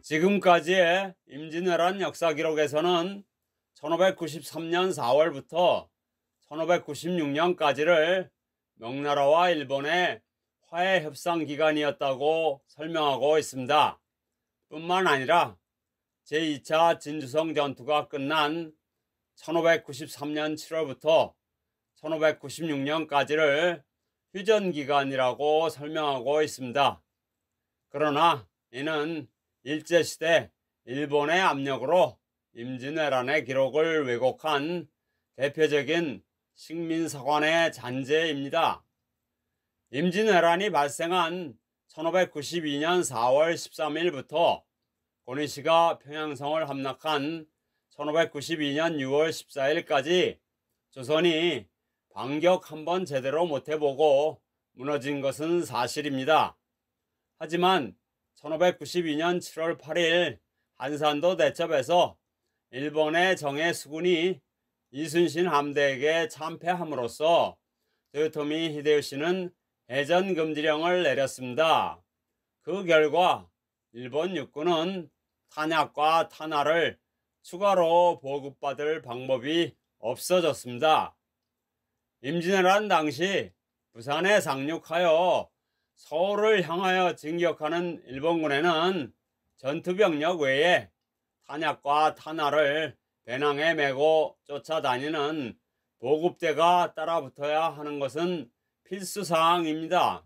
지금까지의 임진왜란 역사 기록에서는 1593년 4월부터 1596년까지를 명나라와 일본의 화해 협상 기간이었다고 설명하고 있습니다. 뿐만 아니라 제2차 진주성 전투가 끝난 1593년 7월부터 1596년까지를 휴전기간이라고 설명하고 있습니다. 그러나 이는 일제시대 일본의 압력으로 임진왜란의 기록을 왜곡한 대표적인 식민사관의 잔재입니다. 임진왜란이 발생한 1592년 4월 13일부터 고니시가 평양성을 함락한 1592년 6월 14일까지 조선이 반격 한번 제대로 못해보고 무너진 것은 사실입니다. 하지만 1592년 7월 8일 한산도 대첩에서 일본의 정예 수군이 이순신 함대에게 참패함으로써 도요토미 히데요시는 해전 금지령을 내렸습니다. 그 결과 일본 육군은 탄약과 탄화를 추가로 보급받을 방법이 없어졌습니다. 임진왜란 당시 부산에 상륙하여 서울을 향하여 진격하는 일본군에는 전투병력 외에 탄약과 탄화를 배낭에 메고 쫓아다니는 보급대가 따라붙어야 하는 것은 필수사항입니다.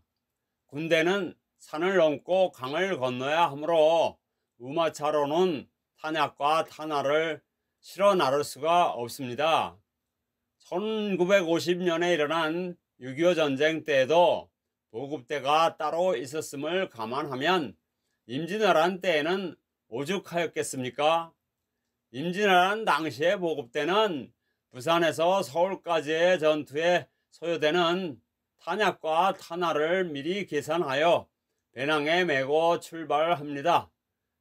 군대는 산을 넘고 강을 건너야 하므로 우마차로는 탄약과 탄화를 실어 나를 수가 없습니다. 1950년에 일어난 6.25 전쟁 때에도 보급대가 따로 있었음을 감안하면 임진왜란 때에는 오죽하였겠습니까? 임진왜란 당시의 보급대는 부산에서 서울까지의 전투에 소요되는 탄약과 탄화를 미리 계산하여 배낭에 메고 출발합니다.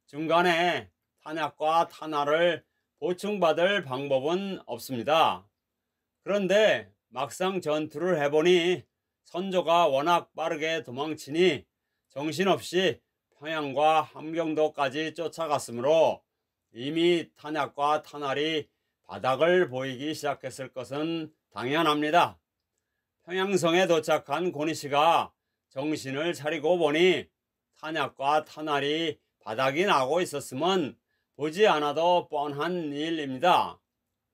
중간에 탄약과 탄화를 보충받을 방법은 없습니다. 그런데 막상 전투를 해보니 선조가 워낙 빠르게 도망치니 정신없이 평양과 함경도까지 쫓아갔으므로 이미 탄약과 탄활이 바닥을 보이기 시작했을 것은 당연합니다. 평양성에 도착한 고니시가 정신을 차리고 보니 탄약과 탄활이 바닥이 나고 있었음은 보지 않아도 뻔한 일입니다.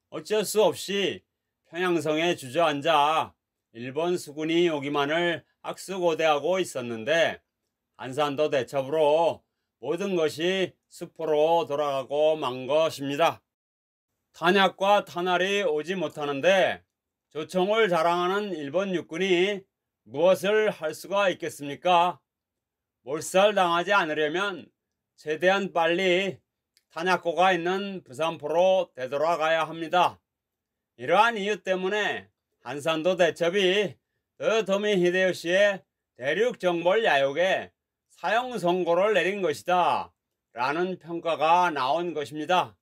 어쩔 수 없이 평양성에 주저앉아 일본 수군이 오기만을 학수고대하고 있었는데 한산도 대첩으로 모든 것이 수포로 돌아가고 만 것입니다. 탄약과 탄활이 오지 못하는데 조총을 자랑하는 일본 육군이 무엇을 할 수가 있겠습니까? 몰살당하지 않으려면 최대한 빨리 탄약고가 있는 부산포로 되돌아가야 합니다. 이러한 이유 때문에 한산도 대첩이 도요토미 히데요시의 대륙정벌 야욕에 사형 선고를 내린 것이다 라는 평가가 나온 것입니다.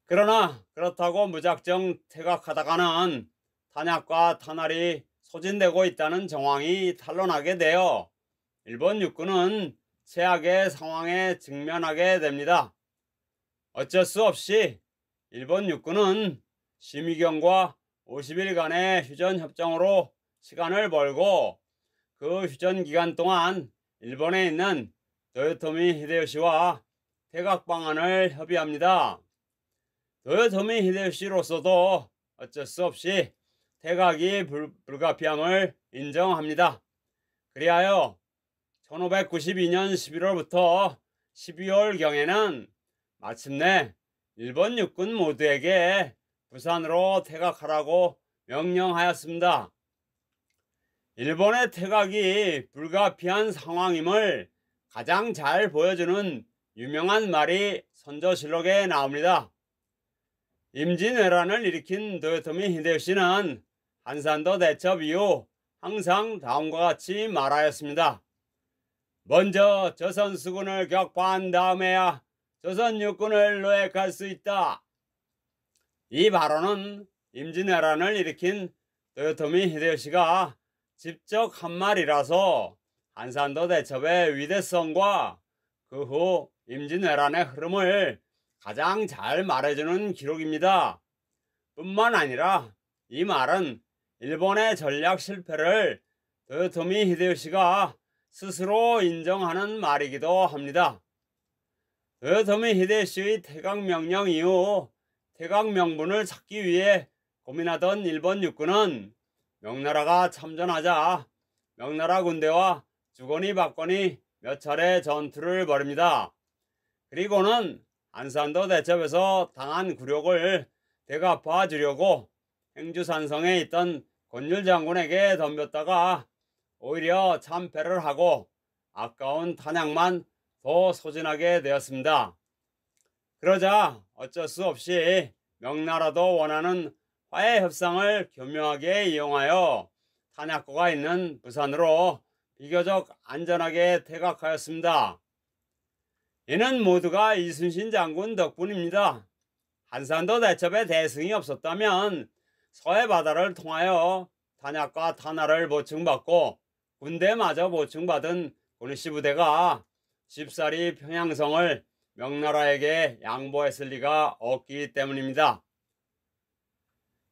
그러나 그렇다고 무작정 퇴각하다가는 탄약과 탄활이 소진되고 있다는 정황이 탄로나게 되어 일본 육군은 최악의 상황에 직면하게 됩니다. 어쩔 수 없이 일본 육군은 심의경과 50일간의 휴전협정으로 시간을 벌고 그 휴전 기간 동안 일본에 있는 도요토미 히데요시와 퇴각 방안을 협의합니다. 도요토미 히데요시로서도 어쩔 수 없이 퇴각이 불가피함을 인정합니다. 그리하여 1592년 11월부터 12월경에는 마침내 일본 육군 모두에게 부산으로 퇴각하라고 명령하였습니다. 일본의 퇴각이 불가피한 상황임을 가장 잘 보여주는 유명한 말이 선조실록에 나옵니다. 임진왜란을 일으킨 도요토미 히데요시는 한산도 대첩 이후 항상 다음과 같이 말하였습니다. 먼저 조선 수군을 격파한 다음에야 조선 육군을 노획할 수 있다. 이 발언은 임진왜란을 일으킨 도요토미 히데요시가 직접 한 말이라서 한산도 대첩의 위대성과 그 후 임진왜란의 흐름을 가장 잘 말해주는 기록입니다. 뿐만 아니라 이 말은 일본의 전략 실패를 도요토미 히데요시가 스스로 인정하는 말이기도 합니다. 도요토미 히데요시의 퇴각명령 이후 퇴각명분을 찾기 위해 고민하던 일본 육군은 명나라가 참전하자 명나라 군대와 주거니 받거니 몇 차례 전투를 벌입니다. 그리고는 한산도 대첩에서 당한 굴욕을 되갚아 주려고 행주산성에 있던 권율 장군에게 덤볐다가 오히려 참패를 하고 아까운 탄약만 더 소진하게 되었습니다. 그러자 어쩔 수 없이 명나라도 원하는 화해 협상을 교묘하게 이용하여 탄약고가 있는 부산으로 비교적 안전하게 퇴각하였습니다. 이는 모두가 이순신 장군 덕분입니다. 한산도 대첩에 대승이 없었다면 서해 바다를 통하여 탄약과 탄화를 보충받고 군대마저 보충받은 고니시 부대가 쉽사리 평양성을 명나라에게 양보했을 리가 없기 때문입니다.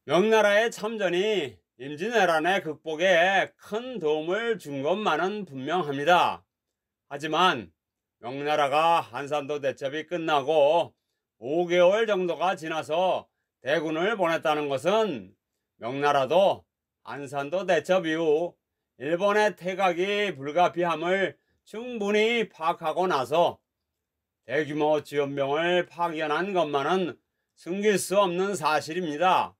명나라의 참전이 임진왜란의 극복에 큰 도움을 준 것만은 분명합니다. 하지만 명나라가 한산도 대첩이 끝나고 5개월 정도가 지나서 대군을 보냈다는 것은 명나라도 한산도 대첩 이후 일본의 퇴각이 불가피함을 충분히 파악하고 나서 대규모 지원병을 파견한 것만은 숨길 수 없는 사실입니다.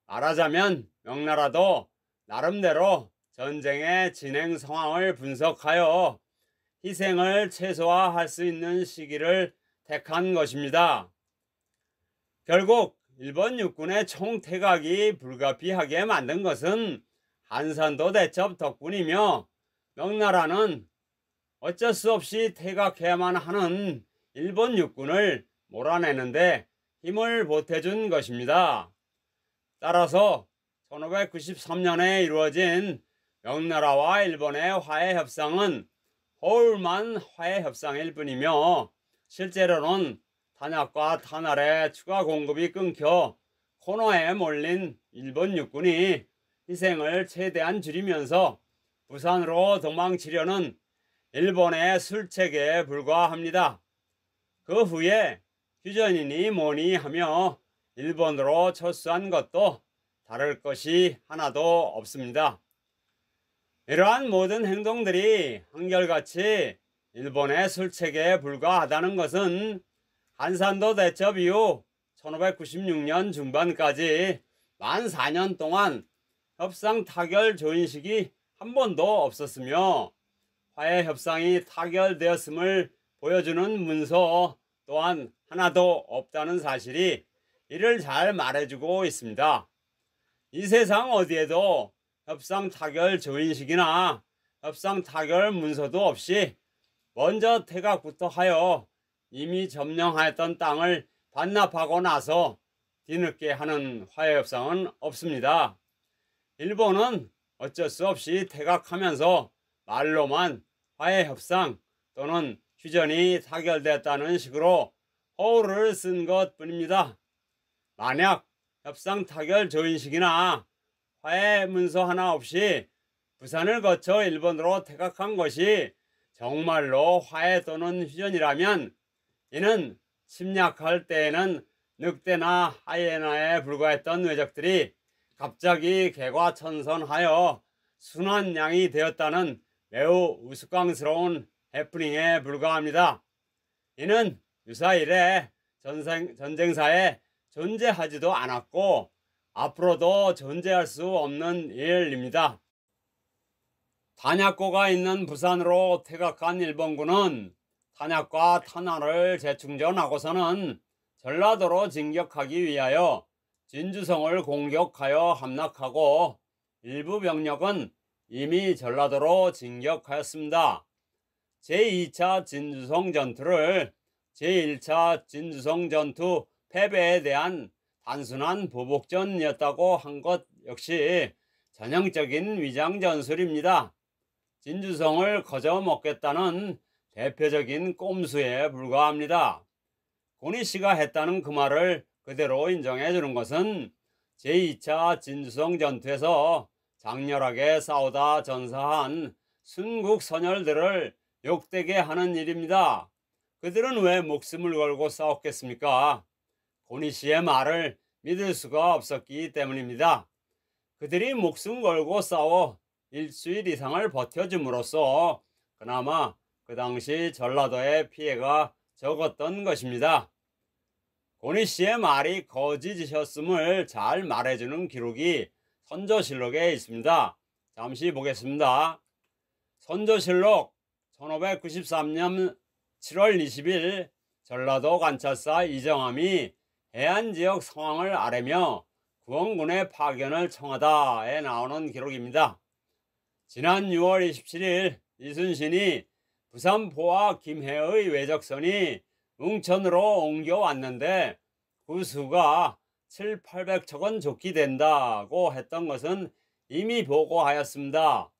말하자면 명나라도 나름대로 전쟁의 진행 상황을 분석하여 희생을 최소화할 수 있는 시기를 택한 것입니다. 결국 일본 육군의 총퇴각이 불가피하게 만든 것은 한산도 대첩 덕분이며 명나라는 어쩔 수 없이 퇴각해야만 하는 일본 육군을 몰아내는데 힘을 보태준 것입니다. 따라서 1593년에 이루어진 명나라와 일본의 화해 협상은 허울만 화해 협상일 뿐이며 실제로는 탄약과 탄알의 추가 공급이 끊겨 코너에 몰린 일본 육군이 희생을 최대한 줄이면서 부산으로 도망치려는 일본의 술책에 불과합니다. 그 후에 휴전이니 뭐니 하며 일본으로 철수한 것도 다를 것이 하나도 없습니다. 이러한 모든 행동들이 한결같이 일본의 술책에 불과하다는 것은 한산도 대첩 이후 1596년 중반까지 만 4년 동안 협상 타결 조인식이 한 번도 없었으며 화해 협상이 타결되었음을 보여주는 문서 또한 하나도 없다는 사실이 이를 잘 말해주고 있습니다. 이 세상 어디에도 협상 타결 조인식이나 협상 타결 문서도 없이 먼저 퇴각부터 하여 이미 점령하였던 땅을 반납하고 나서 뒤늦게 하는 화해 협상은 없습니다. 일본은 어쩔 수 없이 퇴각하면서 말로만 화해 협상 또는 휴전이 타결됐다는 식으로 허울을 쓴 것뿐입니다. 만약 협상 타결 조인식이나 화해 문서 하나 없이 부산을 거쳐 일본으로 퇴각한 것이 정말로 화해 또는 휴전이라면 이는 침략할 때에는 늑대나 하이에나에 불과했던 왜적들이 갑자기 개과천선하여 순한 양이 되었다는 매우 우스꽝스러운 해프닝에 불과합니다. 이는 유사 이래 전쟁사에 존재하지도 않았고 앞으로도 존재할 수 없는 일입니다. 탄약고가 있는 부산으로 퇴각한 일본군은 탄약과 탄화를 재충전하고서는 전라도로 진격하기 위하여 진주성을 공격하여 함락하고 일부 병력은 이미 전라도로 진격하였습니다. 제2차 진주성 전투를 제1차 진주성 전투 패배에 대한 단순한 보복전이었다고 한 것 역시 전형적인 위장전술입니다. 진주성을 거저 먹겠다는 대표적인 꼼수에 불과합니다. 고니 씨가 했다는 그 말을 그대로 인정해 주는 것은 제2차 진주성 전투에서 장렬하게 싸우다 전사한 순국 선열들을 욕되게 하는 일입니다. 그들은 왜 목숨을 걸고 싸웠겠습니까? 고니 씨의 말을 믿을 수가 없었기 때문입니다. 그들이 목숨 걸고 싸워 일주일 이상을 버텨줌으로써 그나마 그 당시 전라도의 피해가 적었던 것입니다. 고니 씨의 말이 거짓이었음을 잘 말해주는 기록이 선조실록에 있습니다. 잠시 보겠습니다. 선조실록 1593년 7월 20일 전라도 관찰사 이정함이 해안지역 상황을 아뢰며 구원군의 파견을 청하다에 나오는 기록입니다. 지난 6월 27일 이순신이 부산포와 김해의 외적선이 웅천으로 옮겨왔는데 그 수가 7,800척은 족기된다고 했던 것은 이미 보고하였습니다.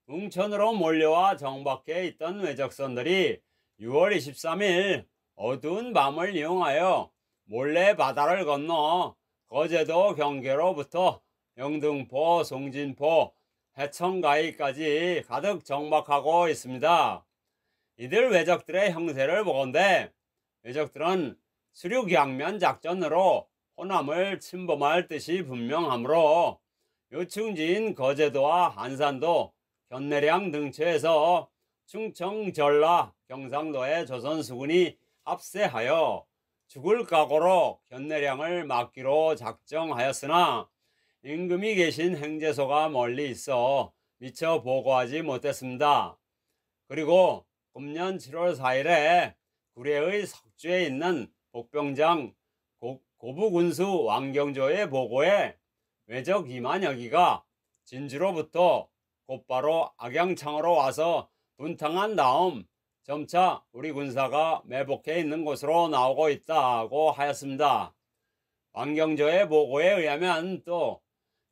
웅천으로 몰려와 정박해 있던 외적선들이 6월 23일 어두운 밤을 이용하여 몰래 바다를 건너 거제도 경계로부터 영등포, 송진포, 해청가이까지 가득 정박하고 있습니다. 이들 외적들의 형세를 보건대 외적들은 수륙양면 작전으로 호남을 침범할 뜻이 분명하므로 요충지인 거제도와 안산도, 견내량 등처에서 충청, 전라, 경상도의 조선수군이 합세하여 죽을 각오로 견내량을 막기로 작정하였으나 임금이 계신 행제소가 멀리 있어 미처 보고하지 못했습니다. 그리고 금년 7월 4일에 구례의 석주에 있는 복병장 고부군수 왕경조의 보고에 외적 2만여 기가 진주로부터 곧바로 악양창으로 와서 분탕한 다음 점차 우리 군사가 매복해 있는 곳으로 나오고 있다고 하였습니다. 왕경조의 보고에 의하면 또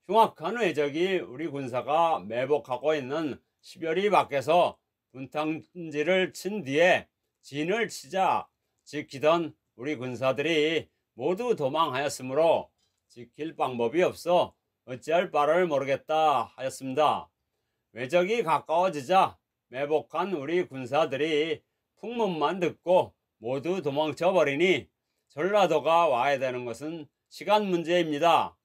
흉악한 외적이 우리 군사가 매복하고 있는 10여리 밖에서 분탕지를 친 뒤에 진을 치자 지키던 우리 군사들이 모두 도망하였으므로 지킬 방법이 없어 어찌할 바를 모르겠다 하였습니다. 외적이 가까워지자 매복한 우리 군사들이 풍문만 듣고 모두 도망쳐 버리니 전라도가 와야 되는 것은 시간 문제입니다.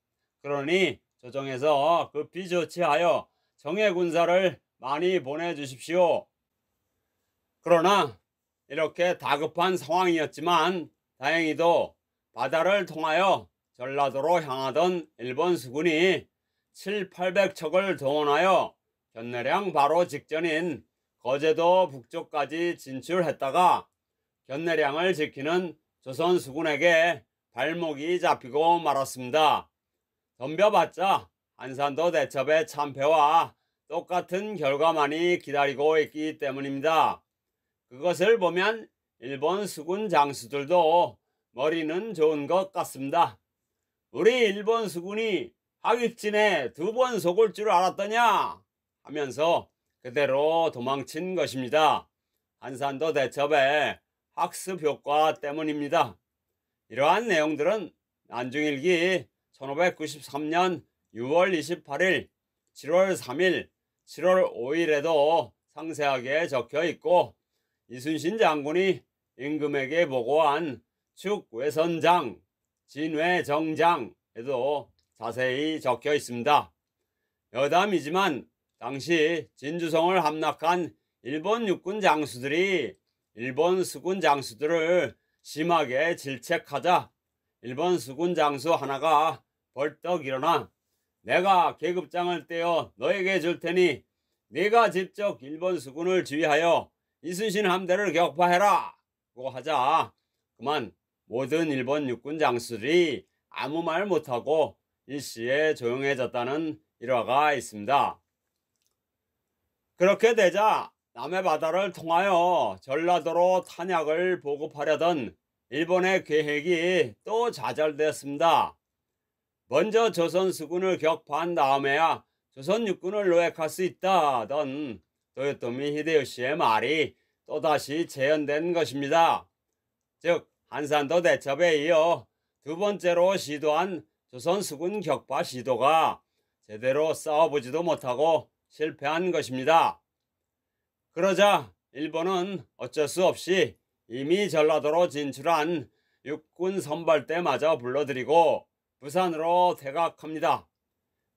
그러니 조정에서 급히 조치하여 정예 군사를 많이 보내주십시오. 그러나 이렇게 다급한 상황이었지만 다행히도 바다를 통하여 전라도로 향하던 일본 수군이 7,800척을 동원하여 견내량 바로 직전인 거제도 북쪽까지 진출했다가 견내량을 지키는 조선 수군에게 발목이 잡히고 말았습니다. 덤벼봤자 안산도 대첩의 참패와 똑같은 결과만이 기다리고 있기 때문입니다. 그것을 보면 일본 수군 장수들도 머리는 좋은 것 같습니다. 우리 일본 수군이 하객진에 2번 속을 줄 알았더냐 하면서 그대로 도망친 것입니다. 안산도 대첩의 학습 효과 때문입니다. 이러한 내용들은 난중일기 1593년 6월 28일, 7월 3일, 7월 5일에도 상세하게 적혀 있고 이순신 장군이 임금에게 보고한 축외선장, 진외정장에도 자세히 적혀 있습니다. 여담이지만 당시 진주성을 함락한 일본 육군 장수들이 일본 수군 장수들을 심하게 질책하자 일본 수군 장수 하나가 벌떡 일어나 내가 계급장을 떼어 너에게 줄 테니 네가 직접 일본 수군을 지휘하여 이순신 함대를 격파해라 고 하자 그만 모든 일본 육군 장수들이 아무 말 못하고 일시에 조용해졌다는 일화가 있습니다. 그렇게 되자 남해 바다를 통하여 전라도로 탄약을 보급하려던 일본의 계획이 또 좌절되었습니다. 먼저 조선 수군을 격파한 다음에야 조선 육군을 노획할 수 있다던 도요토미 히데요시의 말이 또다시 재현된 것입니다. 즉 한산도 대첩에 이어 두 번째로 시도한 조선 수군 격파 시도가 제대로 싸워보지도 못하고 실패한 것입니다. 그러자 일본은 어쩔 수 없이 이미 전라도로 진출한 육군 선발대마저 불러들이고 부산으로 퇴각합니다.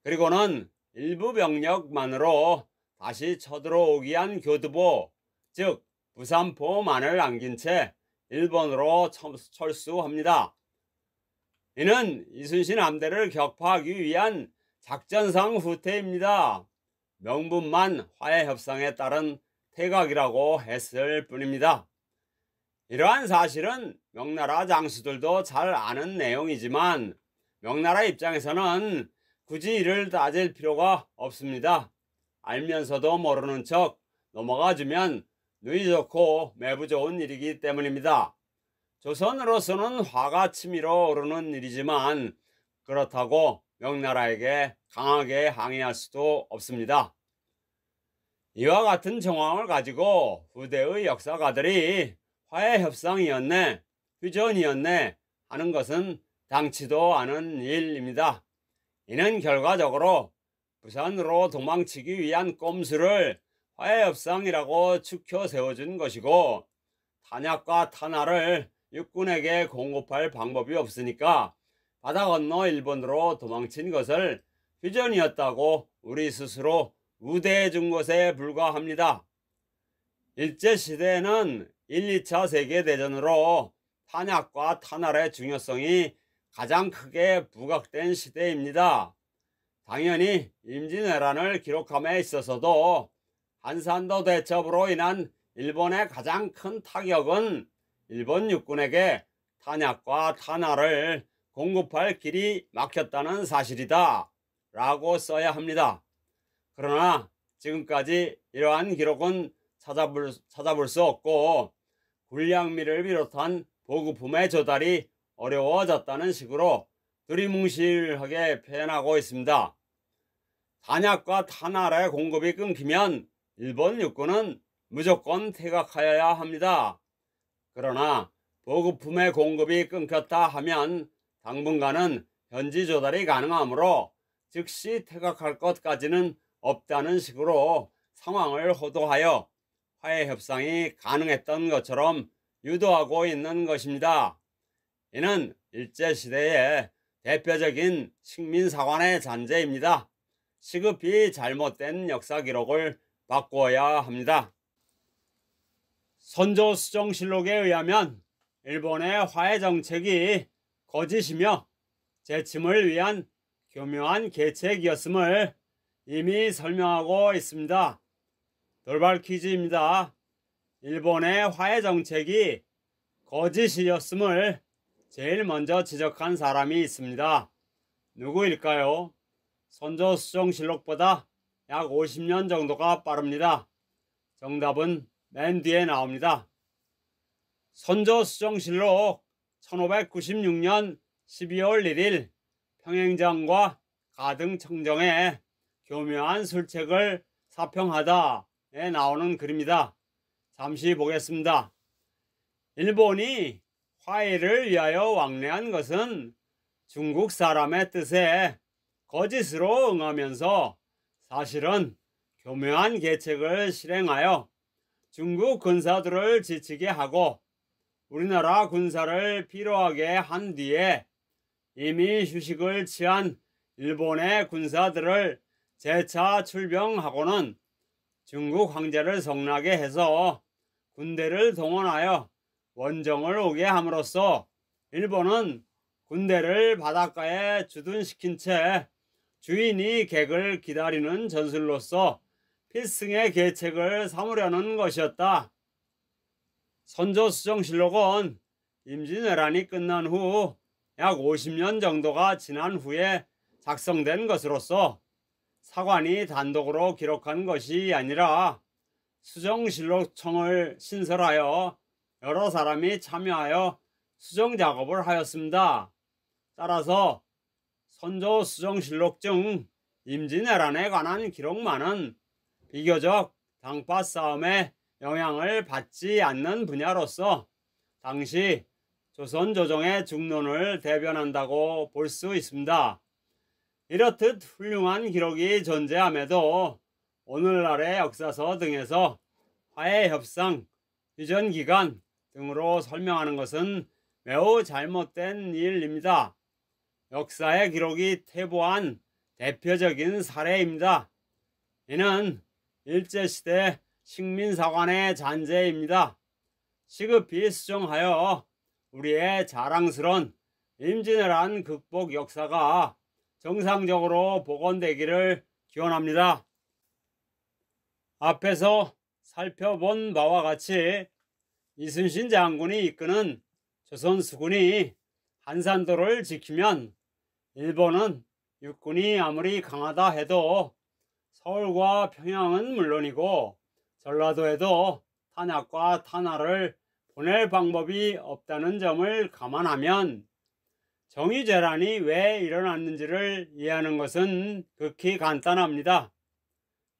그리고는 일부 병력만으로 다시 쳐들어오기 위한 교두보, 즉 부산포만을 안긴 채 일본으로 철수합니다. 이는 이순신 함대를 격파하기 위한 작전상 후퇴입니다. 명분만 화해협상에 따른 퇴각이라고 했을 뿐입니다. 이러한 사실은 명나라 장수들도 잘 아는 내용이지만 명나라 입장에서는 굳이 이를 따질 필요가 없습니다. 알면서도 모르는 척 넘어가주면 누이 좋고 매부 좋은 일이기 때문입니다. 조선으로서는 화가 치밀어 오르는 일이지만 그렇다고 명나라에게 강하게 항의할 수도 없습니다. 이와 같은 정황을 가지고 후대의 역사가들이 화해협상이었네, 휴전이었네 하는 것은 당치도 않은 일입니다. 이는 결과적으로 부산으로 도망치기 위한 꼼수를 화해협상이라고 추켜 세워준 것이고, 탄약과 탄화를 육군에게 공급할 방법이 없으니까 바다 건너 일본으로 도망친 것을 휴전이었다고 우리 스스로 우대해 준 것에 불과합니다. 일제시대에는 1, 2차 세계대전으로 탄약과 탄활의 중요성이 가장 크게 부각된 시대입니다. 당연히 임진왜란을 기록함에 있어서도 한산도 대첩으로 인한 일본의 가장 큰 타격은 일본 육군에게 탄약과 탄화를 공급할 길이 막혔다는 사실이다 라고 써야 합니다. 그러나 지금까지 이러한 기록은 찾아볼 수 없고 군량미를 비롯한 보급품의 조달이 어려워졌다는 식으로 두리뭉실하게 표현하고 있습니다. 탄약과 탄활의 공급이 끊기면 일본 육군은 무조건 퇴각하여야 합니다. 그러나 보급품의 공급이 끊겼다 하면 당분간은 현지 조달이 가능하므로 즉시 퇴각할 것까지는 없다는 식으로 상황을 호도하여 화해협상이 가능했던 것처럼 유도하고 있는 것입니다. 이는 일제시대의 대표적인 식민사관의 잔재입니다. 시급히 잘못된 역사 기록을 바꾸어야 합니다. 선조수정실록에 의하면 일본의 화해 정책이 거짓이며 재침을 위한 교묘한 계책이었음을 이미 설명하고 있습니다. 돌발 퀴즈입니다. 일본의 화해 정책이 거짓이었음을 제일 먼저 지적한 사람이 있습니다. 누구일까요? 선조수정실록보다 약 50년 정도가 빠릅니다. 정답은 맨 뒤에 나옵니다. 선조수정실록 1596년 12월 1일 평행장과 가등청정에 교묘한 술책을 사평하다에 나오는 글입니다. 잠시 보겠습니다. 일본이 화해를 위하여 왕래한 것은 중국 사람의 뜻에 거짓으로 응하면서 사실은 교묘한 계책을 실행하여 중국 군사들을 지치게 하고 우리나라 군사를 피로하게 한 뒤에 이미 휴식을 취한 일본의 군사들을 재차 출병하고는 중국 황제를 성나게 해서 군대를 동원하여 원정을 오게 함으로써 일본은 군대를 바닷가에 주둔시킨 채 주인이 객을 기다리는 전술로서 필승의 계책을 삼으려는 것이었다. 선조수정실록은 임진왜란이 끝난 후 약 50년 정도가 지난 후에 작성된 것으로서 사관이 단독으로 기록한 것이 아니라 수정실록청을 신설하여 여러 사람이 참여하여 수정 작업을 하였습니다. 따라서 선조수정실록 중 임진왜란에 관한 기록만은 비교적 당파 싸움에 영향을 받지 않는 분야로서 당시 조선 조정의 중론을 대변한다고 볼 수 있습니다. 이렇듯 훌륭한 기록이 존재함에도 오늘날의 역사서 등에서 화해협상, 휴전기간 등으로 설명하는 것은 매우 잘못된 일입니다. 역사의 기록이 퇴보한 대표적인 사례입니다. 이는 일제시대 식민사관의 잔재입니다. 시급히 수정하여 우리의 자랑스러운 임진왜란 극복 역사가 정상적으로 복원되기를 기원합니다. 앞에서 살펴본 바와 같이 이순신 장군이 이끄는 조선 수군이 한산도를 지키면 일본은 육군이 아무리 강하다 해도 서울과 평양은 물론이고 전라도에도 탄약과 탄화를 보낼 방법이 없다는 점을 감안하면 정의재란이 왜 일어났는지를 이해하는 것은 극히 간단합니다.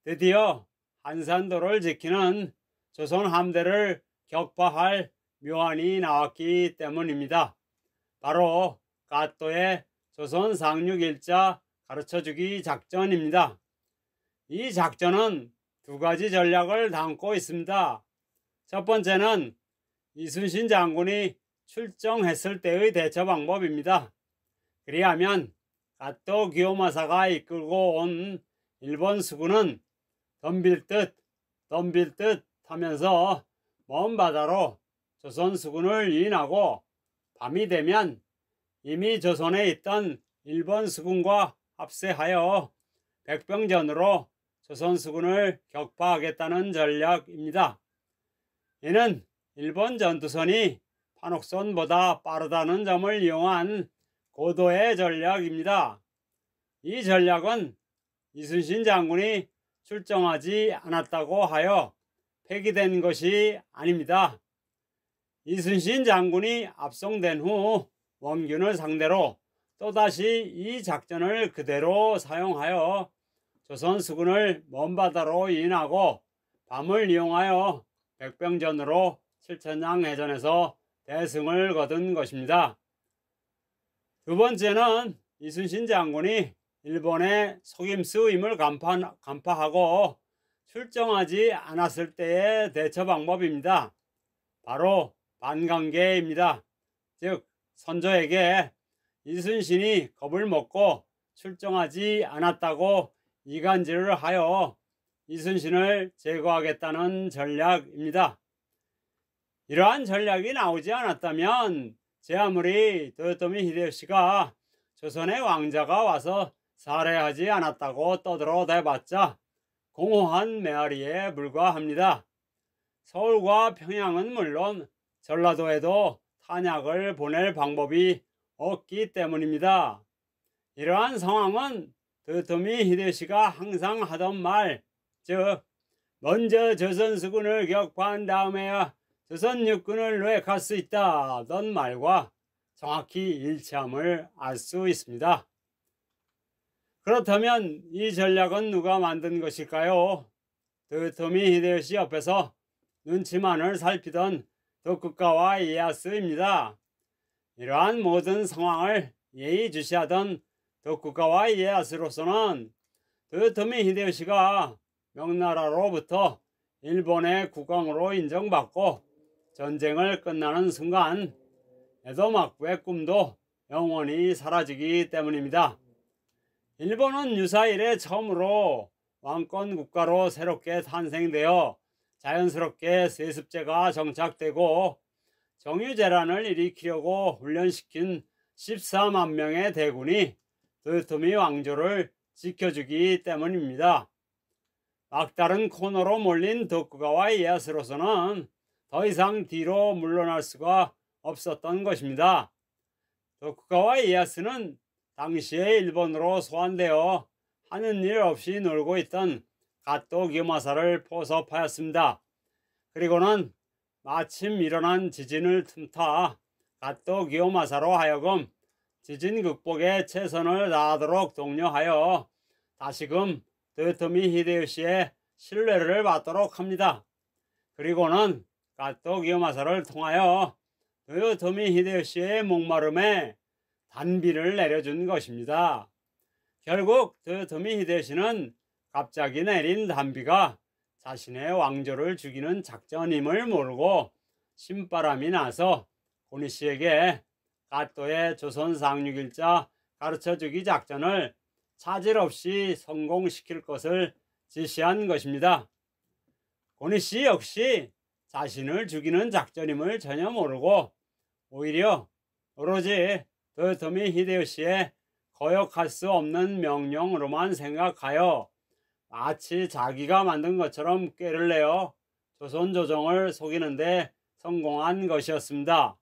드디어 한산도를 지키는 조선 함대를 격파할 묘안이 나왔기 때문입니다. 바로 까또의 조선 상륙일자 가르쳐주기 작전입니다. 이 작전은 두 가지 전략을 담고 있습니다. 첫 번째는 이순신 장군이 출정했을 때의 대처 방법입니다. 그리하면 까또 기요마사가 이끌고 온 일본 수군은 덤빌 듯 하면서 먼 바다로 조선 수군을 유인하고 밤이 되면 이미 조선에 있던 일본 수군과 합세하여 백병전으로 조선 수군을 격파하겠다는 전략입니다. 이는 일본 전투선이 판옥선보다 빠르다는 점을 이용한 고도의 전략입니다. 이 전략은 이순신 장군이 출정하지 않았다고 하여 폐기된 것이 아닙니다. 이순신 장군이 압송된 후 원균을 상대로 또다시 이 작전을 그대로 사용하여 조선 수군을 먼 바다로 유인하고 밤을 이용하여 백병전으로 칠천량 해전에서 대승을 거둔 것입니다. 두 번째는 이순신 장군이 일본의 속임수임을 간파하고 출정하지 않았을 때의 대처 방법입니다. 바로 반관계입니다. 즉 선조에게 이순신이 겁을 먹고 출정하지 않았다고 이간질을 하여 이순신을 제거하겠다는 전략입니다. 이러한 전략이 나오지 않았다면 제 아무리 도요토미 히데요시가 조선의 왕자가 와서 살해하지 않았다고 떠들어대봤자 공허한 메아리에 불과합니다. 서울과 평양은 물론 전라도에도 탄약을 보낼 방법이 없기 때문입니다. 이러한 상황은 도요토미 히데요시가 항상 하던 말, 즉 먼저 조선 수군을 격파한 다음에야 조선 육군을 노획할 수 있다던 말과 정확히 일치함을 알 수 있습니다. 그렇다면 이 전략은 누가 만든 것일까요? 도요토미 히데요시 옆에서 눈치만을 살피던 도쿠가와 이에야스입니다. 이러한 모든 상황을 예의주시하던 도쿠가와 이에야스로서는 도요토미 히데요시가 명나라로부터 일본의 국왕으로 인정받고 전쟁을 끝나는 순간 에도 막부의 꿈도 영원히 사라지기 때문입니다. 일본은 유사 이래 처음으로 왕권 국가로 새롭게 탄생되어 자연스럽게 세습제가 정착되고 정유재란을 일으키려고 훈련시킨 14만 명의 대군이 도요토미 왕조를 지켜주기 때문입니다. 막다른 코너로 몰린 도쿠가와 이에야스로서는 더 이상 뒤로 물러날 수가 없었던 것입니다. 도쿠가와 이에야스는 당시에 일본으로 소환되어 하는 일 없이 놀고 있던 가또 기요마사를 포섭하였습니다. 그리고는 마침 일어난 지진을 틈타 가또 기요마사로 하여금 지진 극복에 최선을 다하도록 독려하여 다시금 도요토미 히데요시의 신뢰를 받도록 합니다. 그리고는 가토 기요마사를 통하여 도요토미 히데요시의 목마름에 단비를 내려준 것입니다. 결국 도요토미 히데요시는 갑자기 내린 단비가 자신의 왕조를 죽이는 작전임을 모르고 신바람이 나서 고니씨에게 가토의 조선 상륙일자 가르쳐주기 작전을 차질 없이 성공시킬 것을 지시한 것입니다. 고니씨 역시 자신을 죽이는 작전임을 전혀 모르고 오히려 오로지 도요토미 히데요시의 거역할 수 없는 명령으로만 생각하여 마치 자기가 만든 것처럼 꾀를 내어 조선 조정을 속이는데 성공한 것이었습니다.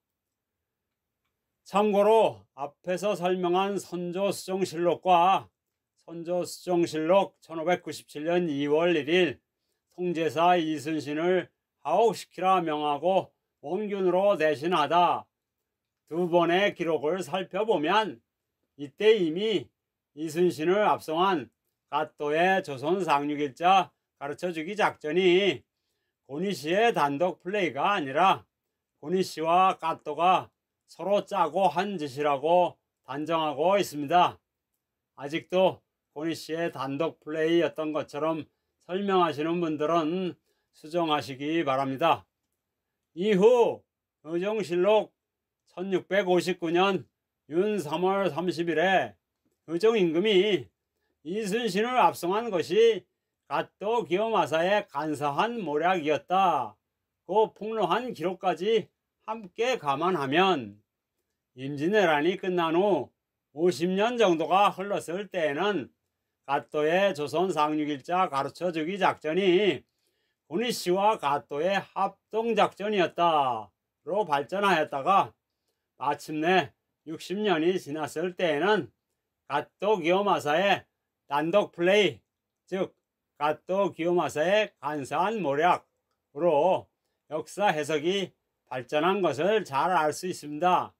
참고로 앞에서 설명한 선조수종실록과 선조수종실록 1597년 2월 1일 통제사 이순신을 하옥시키라 명하고 원균으로 대신하다 두 번의 기록을 살펴보면 이때 이미 이순신을 압송한 가토의 조선 상륙일자 가르쳐주기 작전이 고니씨의 단독 플레이가 아니라 고니씨와 가토가 서로 짜고 한 짓이라고 단정하고 있습니다. 아직도 고니씨의 단독 플레이였던 것처럼 설명하시는 분들은 수정하시기 바랍니다. 이후 의정실록 1659년 윤 3월 30일에 의정임금이 이순신을 압송한 것이 가토 기요마사의 간사한 모략이었다고 폭로한 기록까지 함께 감안하면 임진왜란이 끝난 후 50년 정도가 흘렀을 때에는 가토의 조선 상륙일자 가르쳐주기 작전이 고니씨와 가토의 합동작전이었다로 발전하였다가 마침내 60년이 지났을 때에는 가토 기요마사의 단독 플레이, 즉 가토 기요마사의 간사한 모략으로 역사 해석이 발전한 것을 잘 알 수 있습니다.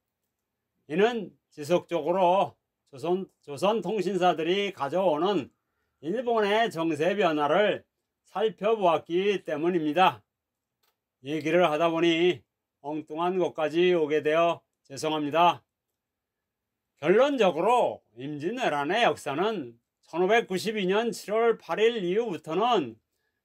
이는 지속적으로 조선 통신사들이 가져오는 일본의 정세 변화를 살펴보았기 때문입니다. 얘기를 하다 보니 엉뚱한 곳까지 오게 되어 죄송합니다. 결론적으로 임진왜란의 역사는 1592년 7월 8일 이후부터는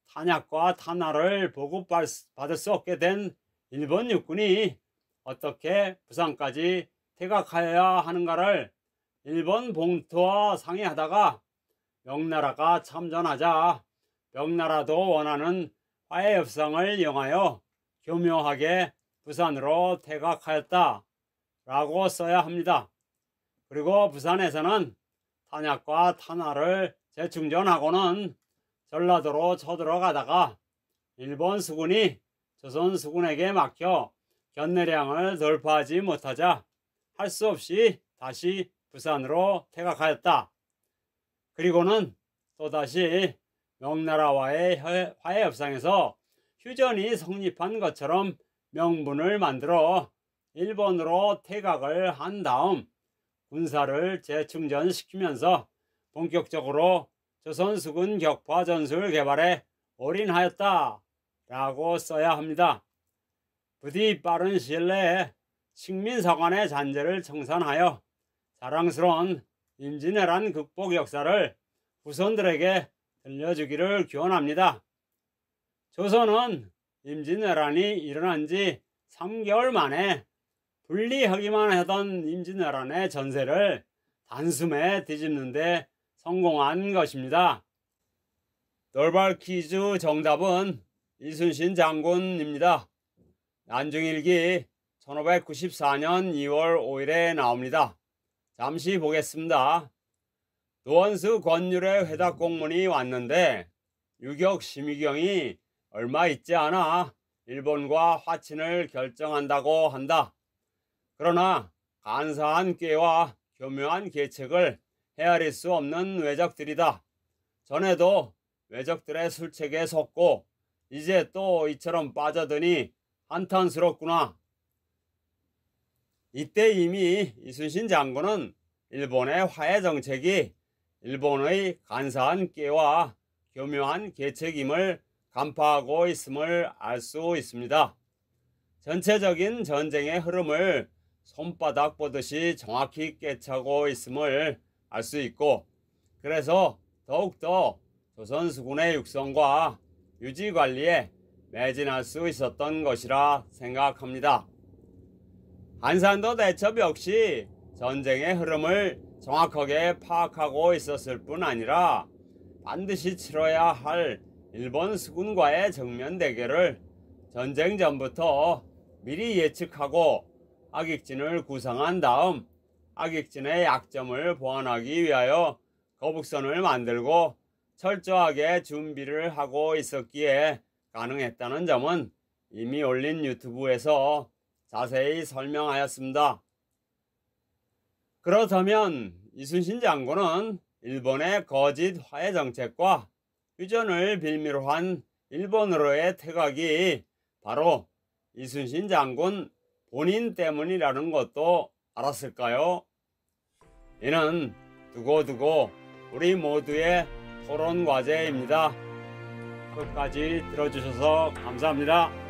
탄약과 탄화를 보급받을 수 없게 된 일본 육군이 어떻게 부산까지 퇴각하여야 하는가를 일본 봉투와 상의하다가 명나라가 참전하자 명나라도 원하는 화해 협상을 이용하여 교묘하게 부산으로 퇴각하였다 라고 써야 합니다. 그리고 부산에서는 탄약과 탄화를 재충전하고는 전라도로 쳐들어가다가 일본 수군이 조선 수군에게 막혀 견내량을 돌파하지 못하자 할 수 없이 다시 부산으로 퇴각하였다. 그리고는 또다시 명나라와의 화해 협상에서 휴전이 성립한 것처럼 명분을 만들어 일본으로 퇴각을 한 다음 군사를 재충전시키면서 본격적으로 조선 수군 격파 전술 개발에 올인하였다 라고 써야 합니다. 부디 빠른 시일 내에 식민사관의 잔재를 청산하여 자랑스러운 임진왜란 극복 역사를 후손들에게 들려주기를 기원합니다. 조선은 임진왜란이 일어난 지 3개월 만에 분리하기만 하던 임진왜란의 전세를 단숨에 뒤집는 데 성공한 것입니다. 돌발 퀴즈 정답은 이순신 장군입니다. 난중일기 1594년 2월 5일에 나옵니다. 잠시 보겠습니다. 노원수 권율의 회답 공문이 왔는데 유격 심의경이 얼마 있지 않아 일본과 화친을 결정한다고 한다. 그러나 간사한 꾀와 교묘한 계책을 헤아릴 수 없는 왜적들이다. 전에도 왜적들의 술책에 속고 이제 또 이처럼 빠져드니 한탄스럽구나. 이때 이미 이순신 장군은 일본의 화해 정책이 일본의 간사한 꾀와 교묘한 계책임을 간파하고 있음을 알 수 있습니다. 전체적인 전쟁의 흐름을 손바닥 보듯이 정확히 꿰차고 있음을 알 수 있고, 그래서 더욱더 조선수군의 육성과 유지관리에 매진할 수 있었던 것이라 생각합니다. 한산도 대첩 역시 전쟁의 흐름을 정확하게 파악하고 있었을 뿐 아니라 반드시 치러야 할 일본 수군과의 정면 대결을 전쟁 전부터 미리 예측하고 악익진을 구상한 다음 악익진의 약점을 보완하기 위하여 거북선을 만들고 철저하게 준비를 하고 있었기에 가능했다는 점은 이미 올린 유튜브에서 자세히 설명하였습니다. 그렇다면 이순신 장군은 일본의 거짓 화해 정책과 휴전을 빌미로 한 일본으로의 퇴각이 바로 이순신 장군 본인 때문이라는 것도 알았을까요? 이는 두고두고 우리 모두의 토론 과제입니다. 끝까지 들어주셔서 감사합니다.